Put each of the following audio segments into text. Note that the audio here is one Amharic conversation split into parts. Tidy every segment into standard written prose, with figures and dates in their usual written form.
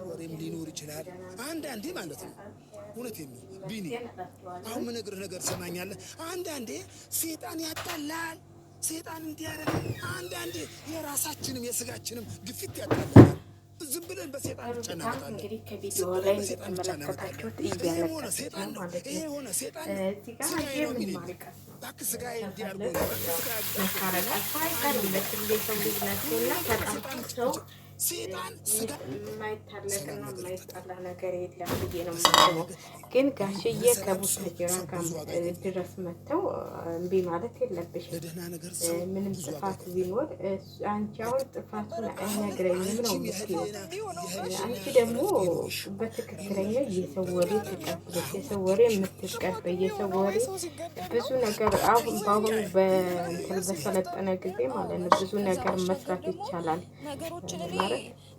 ወሬም ሊኖር ይችላል አንዳንዴ ማለት ነው። እውነቴን ነው ቢኒ፣ አሁን ምነግርህ ነገር ሰማኛለህ። አንዳንዴ ሰይጣን ያጣላል፣ ሰይጣን እንዲያረግ፣ አንዳንዴ የራሳችንም የስጋችንም ግፊት ያጣላል። ዝም ብለን በሰይጣን ብቻ እናመጣለን። እንግዲህ ከቪዲዮ ላይ እንደተመለከታችሁት እያለቀሰች ነው ማለት ነው። እዚህ ጋር የምን ማልቀስ ነው? መታረቃቸው አይቀርም። በትል የሰው ልጅ ናቸውና በጣም ሰው የማይታለቅና የማይጣላ ነገር የለም ብዬ ነው የማስበው። ግን ጋሽዬ ከቡታጅራ ድረስ መጥተው እምቢ ማለት የለብሽም። ምንም ጥፋት ቢኖር አንቺ አሁን ጥፋቱን አይነግረኝም ነው የምትይው። አንቺ ደግሞ በትክክለኛ የሰው ወሬ ተቀብለሽ የሰው ወሬ የምትቀበይ የሰው ወሬ ብዙ ነገር አሁን በአሁኑ በሰለጠነ ጊዜ ማለት ነው ብዙ ነገር መስራት ይቻላል ማለት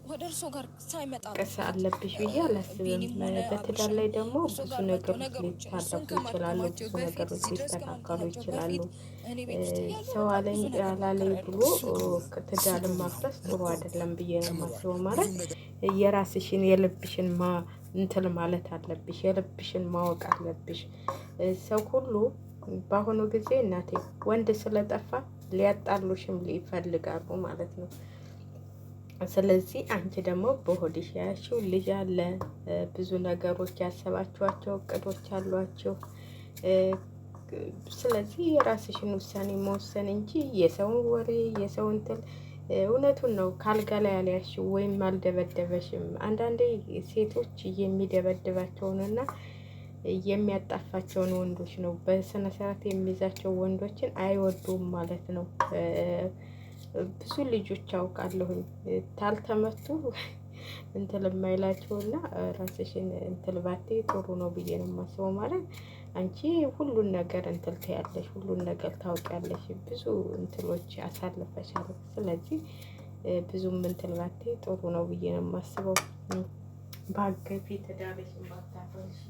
ወደ እርሶ ጋር ሳይመጣ ቀስ አለብሽ ብዬ አላስብም። በትዳር ላይ ደግሞ ብዙ ነገሮች ሊታረቁ ይችላሉ፣ ብዙ ነገሮች ሊስተካከሉ ይችላሉ። ሰው አለኝ አላለኝ ብሎ ትዳርን ማፍረስ ጥሩ አይደለም ብዬ ነው የማስበው። ማለት የራስሽን የልብሽን እንትን ማለት አለብሽ፣ የልብሽን ማወቅ አለብሽ። ሰው ሁሉ በአሁኑ ጊዜ እናቴ ወንድ ስለጠፋ ሊያጣሉሽም ይፈልጋሉ ማለት ነው። ስለዚህ አንቺ ደግሞ በሆድሽ ያያሽው ልጅ አለ፣ ብዙ ነገሮች ያሰባችኋቸው እቅዶች አሏቸው። ስለዚህ የራስሽን ውሳኔ መወሰን እንጂ የሰውን ወሬ የሰው እንትን እውነቱን ነው ካልጋ ላይ ያልያሽው ወይም አልደበደበሽም። አንዳንዴ ሴቶች የሚደበድባቸውንና የሚያጣፋቸውን ወንዶች ነው በስነ ስርዓት የሚይዛቸው ወንዶችን አይወዱም ማለት ነው። ብዙ ልጆች አውቃለሁኝ ታልተመቱ እንትን የማይላቸውና ራስሽን እንትን ባቴ ጥሩ ነው ብዬ ነው የማስበው። ማለት አንቺ ሁሉን ነገር እንትን ትያለሽ፣ ሁሉን ነገር ታውቂያለሽ፣ ብዙ እንትሎች አሳልፈሻል። ስለዚህ ብዙም እንትን ባቴ ጥሩ ነው ብዬ ነው የማስበው። ባገፊ ትዳርሽን ባታፈርሽ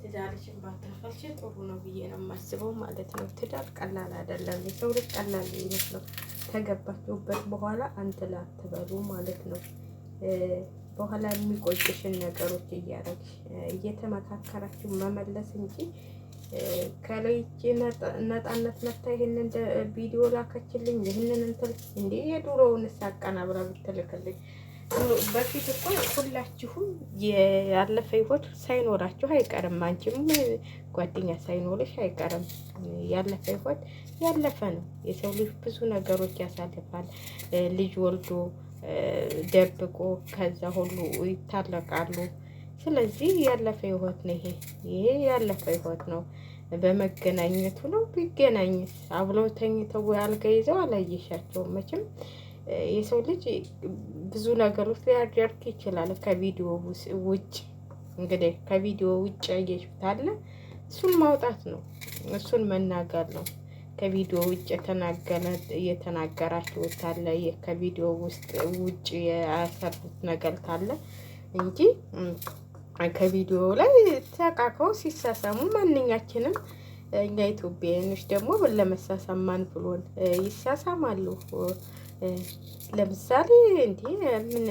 ትዳርሽን ባታፈርሽ ጥሩ ነው ብዬ ነው የማስበው ማለት ነው። ትዳር ቀላል አይደለም። የሰው ልጅ ቀላል ይመስለው ተገባችሁበት በኋላ አንተላ አትበሉ ማለት ነው። በኋላ የሚቆጭሽን ነገሮች እያደረግሽ እየተመካከራችሁ መመለስ እንጂ ከለይቼ ነጣነት መታ ይሄንን ቪዲዮ ላከችልኝ ይሄንን እንትን እንዴ የድሮውን አቀናብራ ብትልክልኝ በፊት እኮ ሁላችሁም ያለፈ ህይወት ሳይኖራችሁ አይቀርም። አንቺም ጓደኛ ሳይኖርሽ አይቀርም። ያለፈ ህይወት ያለፈ ነው። የሰው ልጅ ብዙ ነገሮች ያሳልፋል። ልጅ ወልዶ ደብቆ ከዛ ሁሉ ይታለቃሉ። ስለዚህ ያለፈ ህይወት ነው ይሄ ያለፈ ህይወት ነው። በመገናኘቱ ነው። ቢገናኝስ አብለው ተኝተው አልጋ ይዘው አላየሻቸውም መቼም። የሰው ልጅ ብዙ ነገሮች ሊያደርግ ይችላል ከቪዲዮ ውጭ። እንግዲህ ከቪዲዮ ውጭ ያየሽው አለ እሱን ማውጣት ነው፣ እሱን መናገር ነው። ከቪዲዮ ውጭ የተናገራችሁት አለ ከቪዲዮ ውጭ ያሰሩት ነገር ካለ እንጂ ከቪዲዮ ላይ ተቃቀው ሲሳሳሙ ማንኛችንም እኛ ኢትዮጵያውያኖች ደግሞ ለመሳሳም ማን ብሎን ይሳሳማሉ። ለምሳሌ እንዴ ምን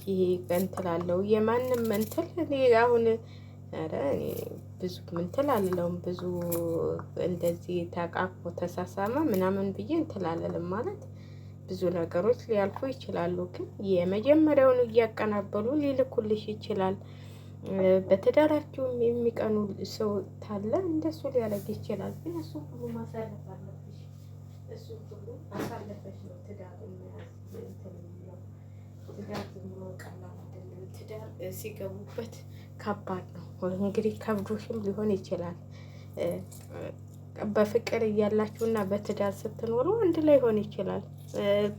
ይሄ እንትላለው የማንም እንትን እኔ አሁን ኧረ እኔ ብዙ እንትን አልለውም። ብዙ እንደዚህ ተቃቅፎ ተሳሳመ ምናምን ብዬ እንትን አልልም። ማለት ብዙ ነገሮች ሊያልፉ ይችላሉ። ግን የመጀመሪያውን እያቀናበሉ ሊልኩልሽ ይችላል። በትዳራችሁ የሚቀኑ ሰው ታለ እንደሱ ሊያደርግ ይችላል። ግን እሱ ሁሉ ማሳለፍ አለብሽ። እሱ ሁሉ አሳለፈሽ ነው ትዳር የሚያዝ እንትን የሚለው። ትዳር ዝም ብሎ ቀላል አይደለም። ትዳር ሲገቡበት ከባድ ነው። እንግዲህ ከብዶሽም ሊሆን ይችላል። በፍቅር እያላችሁና በትዳር ስትኖሩ አንድ ላይ ሆን ይችላል።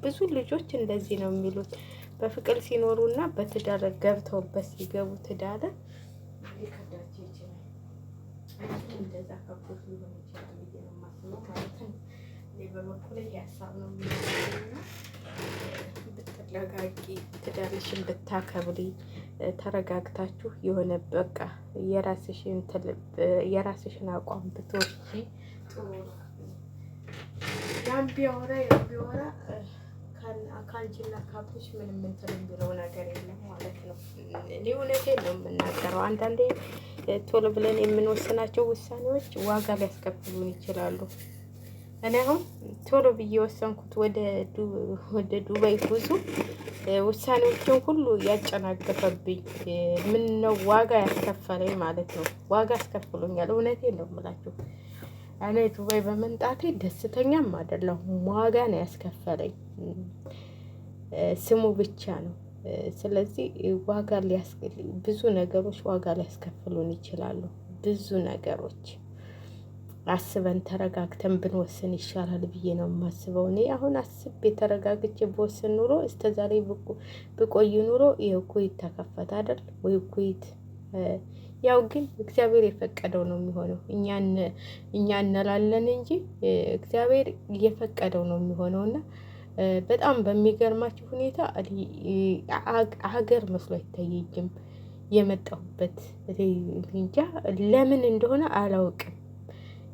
ብዙ ልጆች እንደዚህ ነው የሚሉት። በፍቅር ሲኖሩና በትዳር ገብተውበት ሲገቡ ትዳር ሊከብዳቸው ይችላል። እንደዛ ከብዶሽ ሊሆን ይችላል ብዬ ነው የማስበው ማለት ነው። በበኩሌ ሀሳብ ነው የሚሆነውና ብትረጋጊ፣ ትዳርሽን ብታከብሪ፣ ተረጋግታችሁ የሆነ በቃ የራስሽን አቋም ብትወስጂ ጥሩ ነው። ያን ቢያወራ ከአንቺና ካብትሽ ምንም እንትን የሚለው ነገር የለም ማለት ነው። እኔ እውነቴን ነው የምናገረው። አንዳንዴ ቶሎ ብለን የምንወስናቸው ውሳኔዎች ዋጋ ሊያስከፍሉን ይችላሉ። እኔ አሁን ቶሎ ብዬ የወሰንኩት ወደ ዱባይ ጉዞ ውሳኔዎችን ሁሉ ያጨናገፈብኝ ምን ነው ዋጋ ያስከፈለኝ ማለት ነው። ዋጋ አስከፍሎኛል። እውነቴን ነው የምላችሁ። እኔ ዱባይ በመምጣቴ ደስተኛም አይደለሁም። ዋጋ ነው ያስከፈለኝ፣ ስሙ ብቻ ነው። ስለዚህ ብዙ ነገሮች ዋጋ ሊያስከፍሉን ይችላሉ። ብዙ ነገሮች አስበን ተረጋግተን ብንወስን ይሻላል ብዬ ነው የማስበው። እኔ አሁን አስቤ ተረጋግቼ በወስን ኑሮ እስከዛሬ ብቆይ ኑሮ ይኸው ኩዌት ተከፈተ አይደል ወይ? ኩዌት ያው ግን እግዚአብሔር የፈቀደው ነው የሚሆነው። እኛ እንላለን እንጂ እግዚአብሔር የፈቀደው ነው የሚሆነው። እና በጣም በሚገርማችሁ ሁኔታ ሀገር መስሎ አይታየኝም የመጣሁበት። እንጃ ለምን እንደሆነ አላውቅም።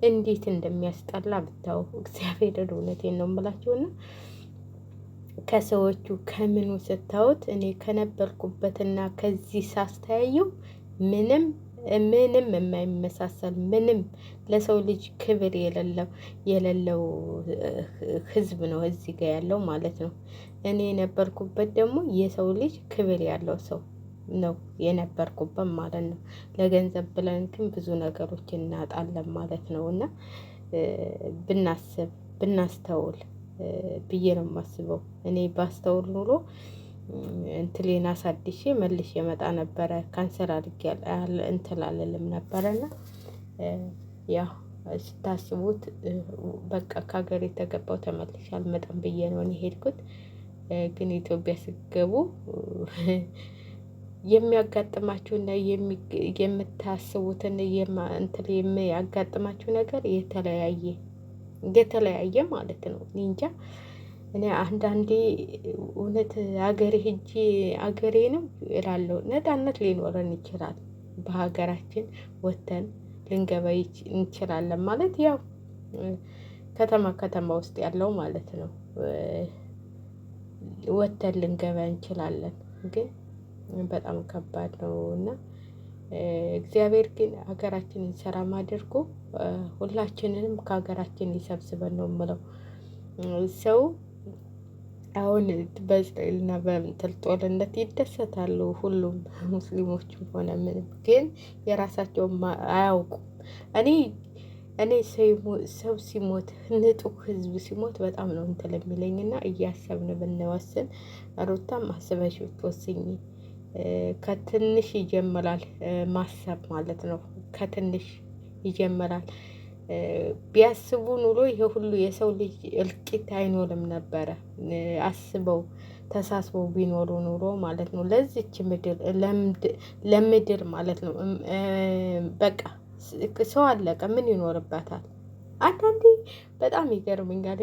እንዴት እንደሚያስጠላ ብታው እግዚአብሔር እውነቴን ነው የምላችሁና ከሰዎቹ ከምኑ ስታዩት እኔ ከነበርኩበትና ከዚህ ሳስተያየው ምንም የማይመሳሰል ምንም ለሰው ልጅ ክብር የሌለው ህዝብ ነው እዚህ ጋር ያለው ማለት ነው። እኔ የነበርኩበት ደግሞ የሰው ልጅ ክብር ያለው ሰው ነው የነበርኩበት ማለት ነው። ለገንዘብ ብለን ግን ብዙ ነገሮች እናጣለን ማለት ነው። እና ብናስተውል ብዬ ነው የማስበው። እኔ ባስተውል ኑሮ እንትሌን አሳድሼ መልሼ የመጣ ነበረ። ካንሰር አድርጌ እንትን አልልም ነበረና ያ ስታስቡት በቃ ከሀገር የተገባው ተመልሼ አልመጣም ብዬ ነው እኔ ሄድኩት። ግን ኢትዮጵያ ስገቡ የሚያጋጥማችሁና የምታስቡትን እንትን የሚያጋጥማችሁ ነገር የተለያየ ማለት ነው። እንጃ እኔ አንዳንዴ እውነት አገሬ ሄጄ አገሬ ነው እላለሁ። ነፃነት ሊኖረን ይችላል፣ በሀገራችን ወተን ልንገባ እንችላለን ማለት ያው ከተማ ውስጥ ያለው ማለት ነው። ወተን ልንገባ እንችላለን ግን በጣም ከባድ ነው። እና እግዚአብሔር ግን ሀገራችንን ሰላም አድርጎ ሁላችንንም ከሀገራችን ሊሰብስበን ነው የምለው። ሰው አሁን በእስራኤልና በእንትን ጦርነት ይደሰታሉ ሁሉም ሙስሊሞችም ሆነ ምንም፣ ግን የራሳቸውን አያውቁም። እኔ ሰው ሲሞት ንጡህ ህዝብ ሲሞት በጣም ነው እንትን የሚለኝና እያሰብን ብንወስን፣ ሩታም አስበሽ ብትወስኝ ከትንሽ ይጀምራል ማሰብ ማለት ነው። ከትንሽ ይጀምራል። ቢያስቡ ኑሮ ይሄ ሁሉ የሰው ልጅ እልቂት አይኖርም ነበረ። አስበው ተሳስበው ቢኖሩ ኑሮ ማለት ነው። ለዚች ምድር ለምድር ማለት ነው። በቃ ሰው አለቀ፣ ምን ይኖርባታል? አንዳንዴ በጣም ይገርመኛል።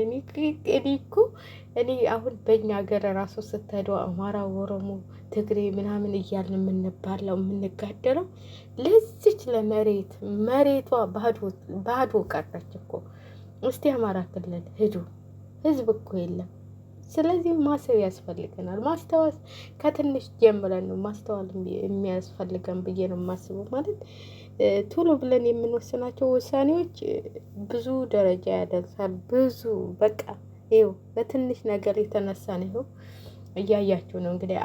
እኔ አሁን በእኛ ሀገር ራሱ ስትሄዱ አማራ፣ ኦሮሞ፣ ትግሬ ምናምን እያልን የምንባለው የምንጋደለው ለዚች መሬቷ ባዶ ቀረች እኮ። እስቲ አማራ ክልል ሂዱ፣ ህዝብ እኮ የለም። ስለዚህ ማሰብ ያስፈልገናል። ማስተዋል ከትንሽ ጀምረን ነው ማስተዋል የሚያስፈልገን ብዬ ነው የማስበው። ማለት ቶሎ ብለን የምንወስናቸው ውሳኔዎች ብዙ ደረጃ ያደርሳል። ብዙ በቃ ይኸው በትንሽ ነገር የተነሳ ነው። ይኸው እያያችሁ ነው እንግዲህ